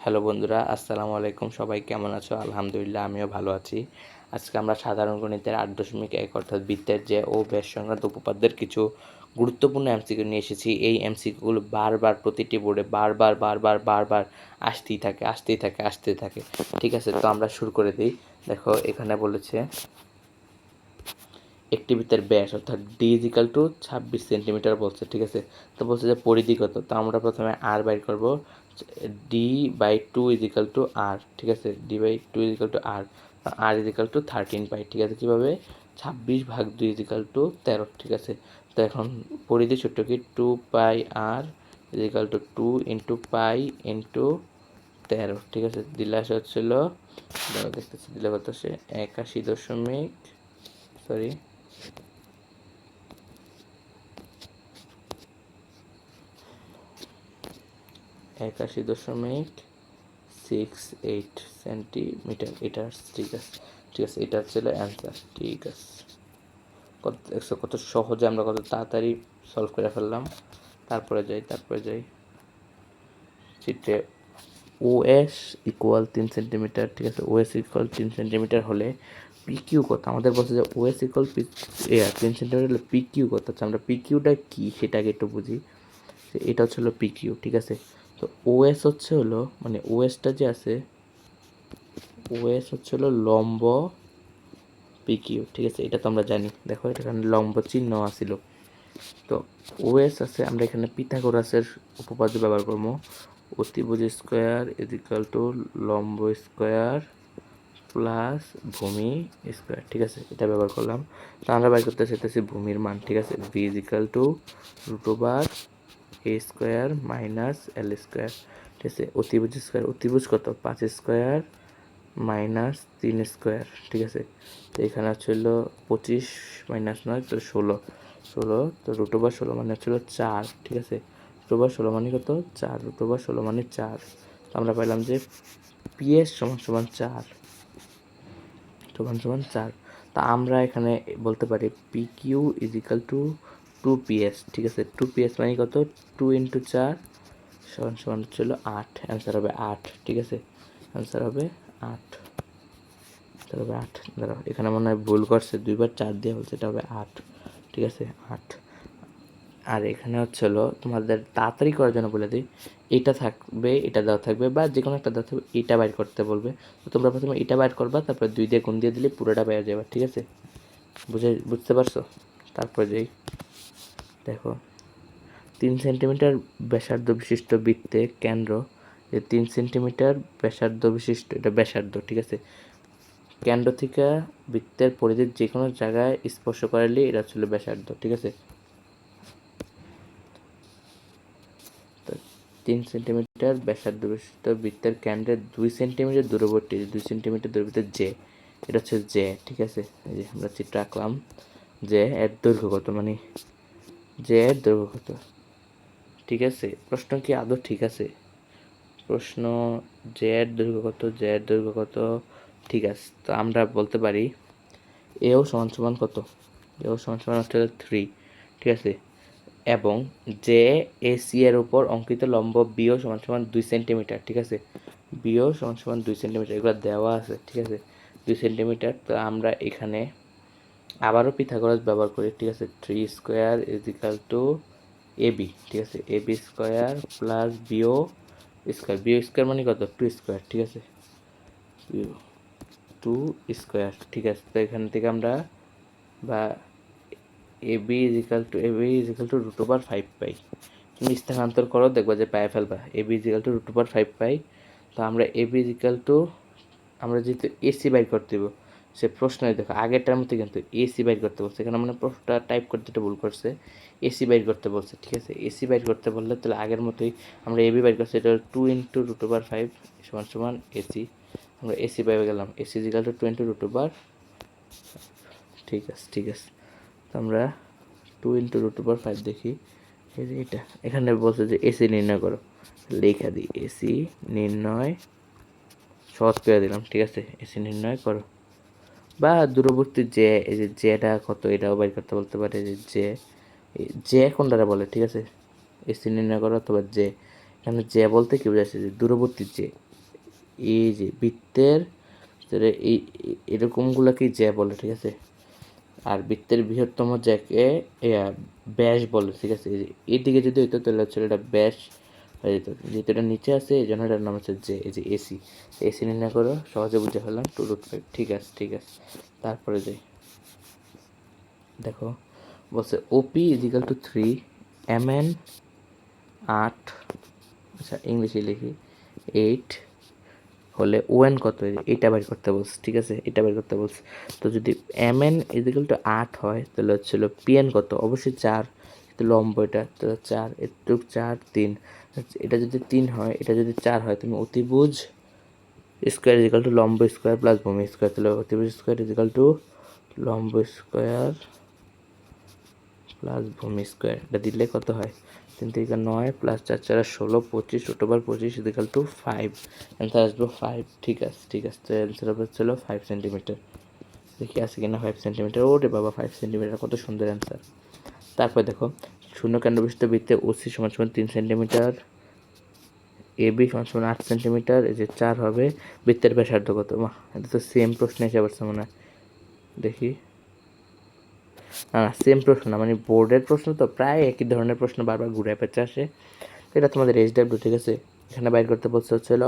Hello বন্ধুরা, আসসালামু আলাইকুম। সবাই কেমন আছো? আলহামদুলিল্লাহ, আমিও ভালো আছি। আজকে আমরা সাধারণ গণিতের 8.1 অর্থাৎ বৃত্তের যে ও ব্যাস সংক্রান্ত উপপাদ্যের কিছু গুরুত্বপূর্ণ এমসিকিউ নিয়ে এসেছি। এই এমসিকিউগুলো বারবার প্রতিটি বোর্ডে বারবার আসতেই থাকে। ঠিক আছে, তো আমরা শুরু করে দিই। দেখো, এখানে বলেছে একটি বৃত্তের ব্যাস অর্থাৎ ডি ইজিক্যাল টু 26 সেন্টিমিটার বলছে। ঠিক আছে, তো বলছে যে পরিধি কত, তো আমরা প্রথমে আর বাইর করব। d/2 ইজিক্যাল টু আর। ঠিক আছে, d/2 ইজিক্যাল টু আর, আর ইজিক্যাল টু 13 পাই। ঠিক আছে, কীভাবে? 26/2 ইজিক্যাল টু 13। ঠিক আছে, তো এখন পরিধি ছোট্ট কি 2 পাই আর equal to 2 into pi into 13। ঠিক আছে, দিলে আসা হচ্ছিল, দেখতেছি দিলে কত আসে, 81 দশমিক সরি 81.68 সেন্টিমিটার। এটা ঠিক আছে, এটা হচ্ছিল অ্যান্সার। ঠিক আছে, কত সহজে আমরা কত তাড়াতাড়ি সলভ করে ফেললাম। তারপরে যাই চিত্রে ওএস ইকুয়াল 3 সেন্টিমিটার। ঠিক আছে, ওএস ইকুয়াল 3 সেন্টিমিটার হলে পিকিউ কত? আমাদের বলছে যে ওএস ইকুয়াল 3 সেন্টিমিটার হলে পিকিউ কত। আচ্ছা, আমরা পিকিউটা কি সেটাকে একটু বুঝি। এটা হচ্ছে হলো পিকিউ। ঠিক আছে, তো ওএস হচ্ছে হলো, মানে ওএসটা যে আছে, ওএস হচ্ছে হলো লম্ব পিকিউ। ঠিক আছে, এটা তো আমরা জানি। দেখো, এটা এখানে লম্ব চিহ্ন আসিল। তো ওএস আছে, আমরা এখানে পিথাগোরাসের উপপাদ্য ব্যবহার করবো। অতিভুজ স্কোয়ার ইজিক্যাল টু লম্ব স্কোয়ার প্লাস ভূমি স্কোয়ার। ঠিক আছে, এটা ব্যবহার করলাম। তো আমরা বাইর করতে চাইতেছি ভূমির মান। ঠিক আছে, V equal to √a square minus L square. ঠিক আছে, অতিভুজ কত? 5 স্কোয়ার মাইনাস 3 স্কোয়ার। ঠিক আছে, তো এখানে হচ্ছিল 25 মাইনাস 9 তো 16, তো √16 মানে হচ্ছিল 4। ঠিক আছে, √16 মানে কত? 4, √16 মানে 4। তো আমরা পাইলাম যে পিএস সমান সমান 4 সমান 4। তা আমরা এখানে বলতে পারি P Q is equal two 2PS। ঠিক আছে, 2PS মানে কত? 2 ইন্টু 4 সমান হচ্ছিল 8। অ্যান্সার হবে 8। ঠিক আছে, অ্যান্সার হবে 8। তাহলে 8, দাঁড়াও, এখানে মনে হয় ভুল করছে, 2বার 4 দিয়ে বলছে, এটা হবে 8। ঠিক আছে, 8। আর এখানে হচ্ছে হলো তোমাদের তাড়াতাড়ি করার জন্য বলে দিই, এটা থাকবে, এটা দেওয়া থাকবে, বা যে কোনো একটা দেওয়া থাকবে, এটা বাইর করতে বলবে। তো তোমরা প্রথমে এটা বাইর করবা, তারপরে 2 দিয়ে গুণ দিয়ে দিলে পুরোটা বাইরে যাবে। ঠিক আছে, বুঝতে পারছো? তারপরে যাই, দেখো 3 সেন্টিমিটার ব্যাসার্ধ বিশিষ্ট বৃত্তে কেন্দ্র, যে 3 সেন্টিমিটার ব্যাসার্ধ বিশিষ্ট, এটা ব্যাসার্ধ। ঠিক আছে, কেন্দ্র থেকে বৃত্তের পরিধির যে কোনো জায়গায় স্পর্শ করালে এটা ছিল ব্যাসার্ধ। ঠিক আছে, তো 3 সেন্টিমিটার ব্যাসার্ধ বিশিষ্ট বৃত্তের কেন্দ্রের 2 সেন্টিমিটার দূরবর্তী, 2 সেন্টিমিটার দূরবর্তী জে, এটা হচ্ছে জে। ঠিক আছে, এই যে আমরা চিত্র আঁকলাম, জে এর দৈর্ঘ্য কত, মানে জে এর দৈর্ঘ্য কত। ঠিক আছে, প্রশ্ন কি আদৌ ঠিক আছে? প্রশ্ন জে এর দৈর্ঘ্য কত, জে এর দৈর্ঘ্য কত? ঠিক আছে, তো আমরা বলতে পারি এও সমান সমান কত? এও সমান সমান হচ্ছে 3। ঠিক আছে, এবং জে এসি এর উপর অঙ্কিত লম্ব বিও সমান সমান 2 সেন্টিমিটার। ঠিক আছে, বিও সমান সমান 2 সেন্টিমিটার, এগুলো দেওয়া আছে। ঠিক আছে, 2 সেন্টিমিটার। তো আমরা এখানে আবারও পিথাগোরাস ব্যবহার করি। ঠিক আছে, 3 স্কোয়ার ইজিক্যাল টু এবি। ঠিক আছে, AB square plus BO square মানে কত? 2 স্কোয়ার। ঠিক আছে, 2 স্কোয়ার। ঠিক আছে, তো এখান থেকে আমরা, বা এবি ইজিক্যাল টু √5 পাই। তুমি স্থানান্তর করো, দেখবা যে পায়ে ফেলবা। এবি ইজিক্যাল টু √5 পাই। তো আমরা এবি ইজিক্যাল টু, আমরা যেহেতু এসি বাইর করতে দেবো, সে প্রশ্নে দেখো আগেরটার মতো কিন্তু এসি বাইর করতে বলছে। এখানে মানে প্রশ্নটা টাইপ করতে একটু ভুল করছে, এসি বাইর করতে বলছে। ঠিক আছে, এসি বাইর করতে বললে তাহলে আগের মতোই আমরা এবি বাইর করছি, এটা 2 ইন্টু √5 সমান সমান এসি। আমরা এসি বাইরে গেলাম, এসি ইজিক্যাল টু 2 ইন্টু √5। ঠিক আছে, তো আমরা 2 ইন্টু √5 দেখি। এই যে এটা এখানে বলছে যে এসি নির্ণয় করো, লেখা দিই এসি নির্ণয়, সহজ করে দিলাম। ঠিক আছে, এসি নির্ণয় করো, বা দূরবর্তী জে, এই যে জেটা কত এটাও বাইর করতে বলতে পারে, যে জে কোনটা বলে। ঠিক আছে, এসি নির্ণয় করো অথবা জে, এখানে জে বলতে কি বোঝাচ্ছে? যে দূরবর্তী জে। এই যে বৃত্তের এই এরকমগুলোকেই জ্যা বলে, ঠিক আছে। আর বৃত্তের বৃহত্তম জ্যাকে ব্যাস বলে, ঠিক আছে। এইদিকে যদি হইতো তাহলে হচ্ছে এটা ব্যাস হয়ে যেত, যেহেতু এটা নিচে আছে এই জন্য এটার নাম হচ্ছে যে এই যে এসি। এসি নির্ণয় করো, সহজে বুঝে ফেললাম 2√5। ঠিক আছে ঠিক আছে। তারপরে যে দেখো বলছে ওপি ইজিক্যাল টু 3, এমএন 8, আচ্ছা ইংলিশে লিখি 8 হলে ওএন কত, এটা বের করতে বলছে, ঠিক আছে। এটা বের করতে বলছে। তো যদি এমএন ইজিক্যাল টু 8 হয় তাহলে হচ্ছিল পিএন কত, অবশ্যই 4, কিন্তু লম্ব এটা তো 4, একটু 4 3, এটা যদি 3 হয় এটা যদি 4 হয়, তুমি অতিভুজ স্কোয়ার ইজিক্যাল টু লম্ব স্কোয়ার প্লাস ভূমি স্কোয়ার, তাহলে অতিভুজ স্কোয়ার ইজিক্যাল টু লম্ব স্কোয়ার প্লাস ভূমি স্কোয়ার, এটা দিলে কত হয় 3 × 9 প্লাস 4 × 4 = 16, 25 √ 25 ইজিক্যাল টু 5। অ্যান্সার আসবে 5। ঠিক আছে ঠিক আছে। তো অ্যান্সার হবে ছিল 5 সেন্টিমিটার। দেখি আছে কিনা 5 সেন্টিমিটার। ওরে বাবা 5 সেন্টিমিটার, কত সুন্দর অ্যান্সার। তারপর দেখো শূন্য কেন্দ্রবিশিষ্ট বৃত্তে ওসি সমান সমান 3 সেন্টিমিটার, এবি সমান সমান 8 সেন্টিমিটার, এই যে 4 হবে। বৃত্তের ব্যাসার্ধ কত? এটা তো সেম প্রশ্ন এসে পড়ছে মনে হয়। দেখি, না সেম প্রশ্ন না, মানে বোর্ডের প্রশ্ন তো প্রায় একই ধরনের প্রশ্ন বারবার ঘুরে পেঁচে আসে। তো এটা তোমাদের এইচডাব্লিউ, ঠিক আছে। এখানে বাইর করতে বলছে হচ্ছিল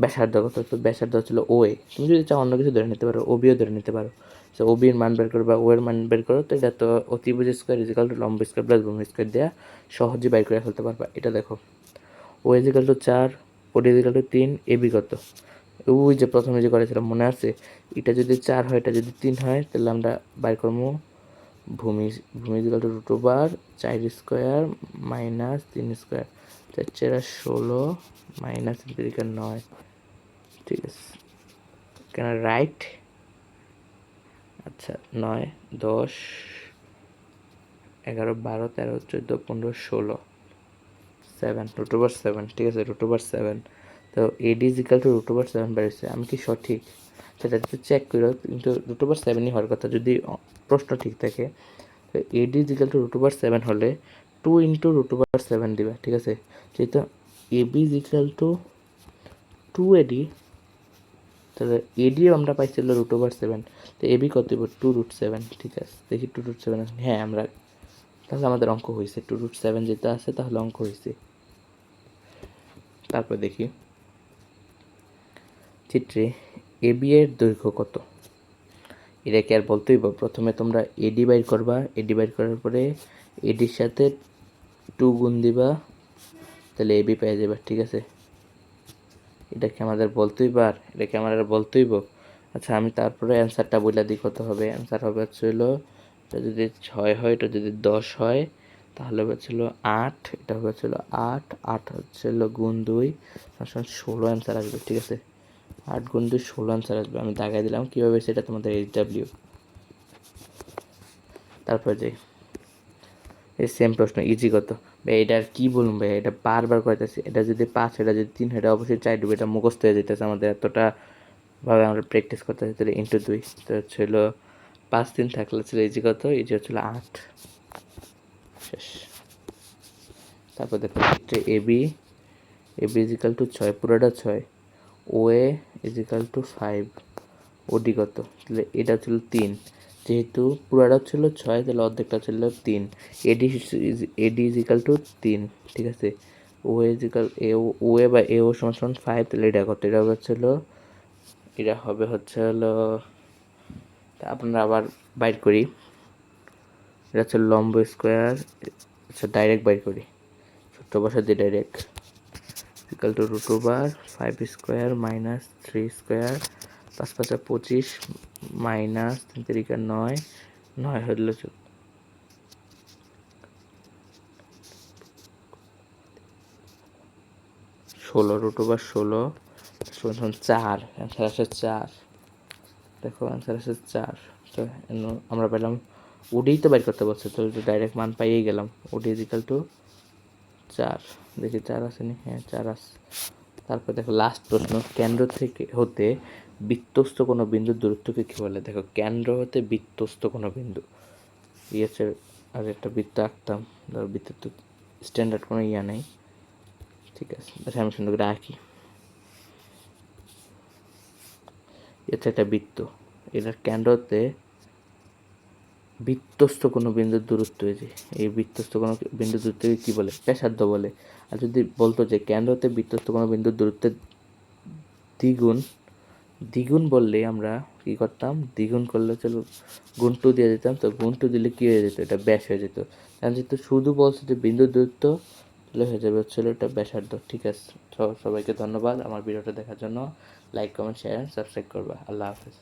ব্যাসার্ধ কত, তো ব্যাসার্ধ হচ্ছিল ওএ। তুমি যদি চাও অন্য কিছু ধরে নিতে পারো, ওবিও ধরে নিতে পারো। তো ওবির মান বের করো বা ও এর মান বের করো, তো এটা তো অতিভুজ স্কোয়ার ইজিক্যাল টু লম্ব স্কোয়ার প্লাস ভূমি স্কোয়ার দেওয়া সহজেই বাইর করে ফেলতে পারবা। এটা দেখো ও ইজিক্যাল টু 4, ওডি ইজিক্যাল টু 3, এবি কত, ওই যে প্রথমে যে করেছিলাম মনে আছে। এটা যদি 4 হয় এটা যদি 3 হয় তাহলে আমরা বাইর করবো ভূমি ভূমি equal to √4 4 square minus 3 square, 4 × 16 minus 3 × 9। ঠিক আছে, কেন রাইট? আচ্ছা 9 10 11 12 13 14 15 16 7 √7, ঠিক আছে √7। তো এডি ইজিক্যাল টু √7 বেরিয়েছে, আমি কি সঠিক সেটা একটু চেক করো, কিন্তু √7ই হওয়ার কথা যদি প্রশ্ন ঠিক থাকে। তো এডি ইজিক্যাল টু √7 হলে 2 × √7 দিবা, ঠিক আছে। যেহেতু এবি ইজিক্যাল টু 2AD, তাহলে এডিও আমরা পাইছিল √7, তো এবি কত দিব 2√7, ঠিক আছে। দেখি 2√7 আছে, হ্যাঁ আমরা, তাহলে আমাদের অঙ্ক হয়েছে 2√7 যেটা আছে তাহলে অঙ্ক হয়েছে। তারপর দেখি চিত্রে এবি এর দৈর্ঘ্য কত, এটা কি আর বলতেই, প্রথমে তোমরা এডি বাইর করবা, এডি বাইর করার পরে এডির সাথে 2 গুণ দিবা, তাহলে এবি পেয়ে যাবে, ঠিক আছে। এটা কি আমাদের বলতেই পার, এটা কি আমার বলতেইব? আচ্ছা আমি তারপরে অ্যান্সারটা বলে দিই কত হবে। অ্যান্সার হবে হচ্ছিল, এটা যদি 6 হয়, এটা যদি 10 হয় তাহলে হচ্ছিল 8, এটা হচ্ছিল 8, 8 হচ্ছিল গুণ 2 16 অ্যান্সার আসবে, ঠিক আছে। 8 গুণ 2 16 অ্যান্সার আসবে। আমি দাগাই দিলাম কীভাবে সেটা তোমাদের এইচডাব্লিউ। তারপর যে এই সেম প্রশ্ন ইজি কত, ভাই এটা আর কী বলুন ভাই, এটা বারবার করতেছি। এটা যদি 5, এটা যদি 3, এটা অবশ্যই 4 দেবে, এটা মুখস্থ হয়ে যেতেছে আমাদের, এতটা ভাবে আমরা প্র্যাকটিস করতেছি। তাহলে ইন্টু 2, তো হচ্ছিল 5 3 থাকলে ছিল ইজি কত, ইজি হচ্ছিল 8। শেষ। তারপর দেখো চিত্রে এবি, এবি ইজিক্যাল টু 6, পুরোটা 6, ও এ ইজিক্যাল টু 5, ওডি কত, তাহলে এটা ছিল 3, যেহেতু পুরোটা ছিল 6 তাহলে অর্ধেকটা ছিল 3, এডি এডি ইজিক্যাল টু 3, ঠিক আছে। ও ইজিক্যাল ও এ বা এ ও সমান সমান 5, তাহলে এটা কত, এটা হচ্ছিল, এটা হবে হচ্ছে হলো, আপনারা আবার বাইর করি, এটা হচ্ছে লম্ব স্কোয়ার, আচ্ছা ডাইরেক্ট বাইর করি, ছোট্ট বসা দিয়ে direct equal to √5 square minus 3 square 5 5 25 minus 3 3 9, 9 হলো 16, √16 সমান 4, অ্যান্সার আসে 4। দেখো অ্যান্সার আসে 4। তো আমরা পেলাম ওডিই তো বাইর করতে বলছে, তো ডাইরেক্ট মান পাইয়েই গেলাম, ওডি ইজিক্যাল টু 4। দেখি 4 আসেনি, হ্যাঁ 4 আস। তারপর দেখো লাস্ট প্রশ্ন, কেন্দ্র থেকে হতে বৃত্তস্থ কোনো বিন্দুর দূরত্বকে কী বলে। দেখো কেন্দ্র হতে বৃত্তস্থ কোনো বিন্দু, হচ্ছে আর একটা বৃত্ত আঁকতাম, ধরো বৃত্তের তো স্ট্যান্ডার্ড কোনো নেই, ঠিক আছে। আচ্ছা আমি সুন্দর করে আঁকি। এটা একটা বৃত্ত, এটার কেন্দ্রতে বৃত্তস্থ কোনো বিন্দুর দূরত্ব, এই যে এই বৃত্তস্থ কোনো বিন্দুর দূরত্বকে কী বলে? ব্যাসার্ধ বলে। আর যদি বলতো যে কেন্দ্রতে বৃত্তস্থ কোনো বিন্দুর দূরত্বের দ্বিগুণ, দ্বিগুণ বললে আমরা কী করতাম? দ্বিগুণ করলে চলো গুণ টু দিয়ে দিতাম, তো গুণ টু দিলে কী হয়ে যেত? এটা ব্যাস হয়ে যেত। কারণ যেহেতু শুধু বলছে যে বিন্দুর দূরত্ব, তাহলে হয়ে যাবে হচ্ছিল এটা ব্যাসার্ধ। ঠিক আছে, সবাইকে ধন্যবাদ আমার ভিডিওটা দেখার জন্য। লাইক, কমেন্ট, শেয়ার, সাবস্ক্রাইব করবা। আল্লাহ হাফেজ।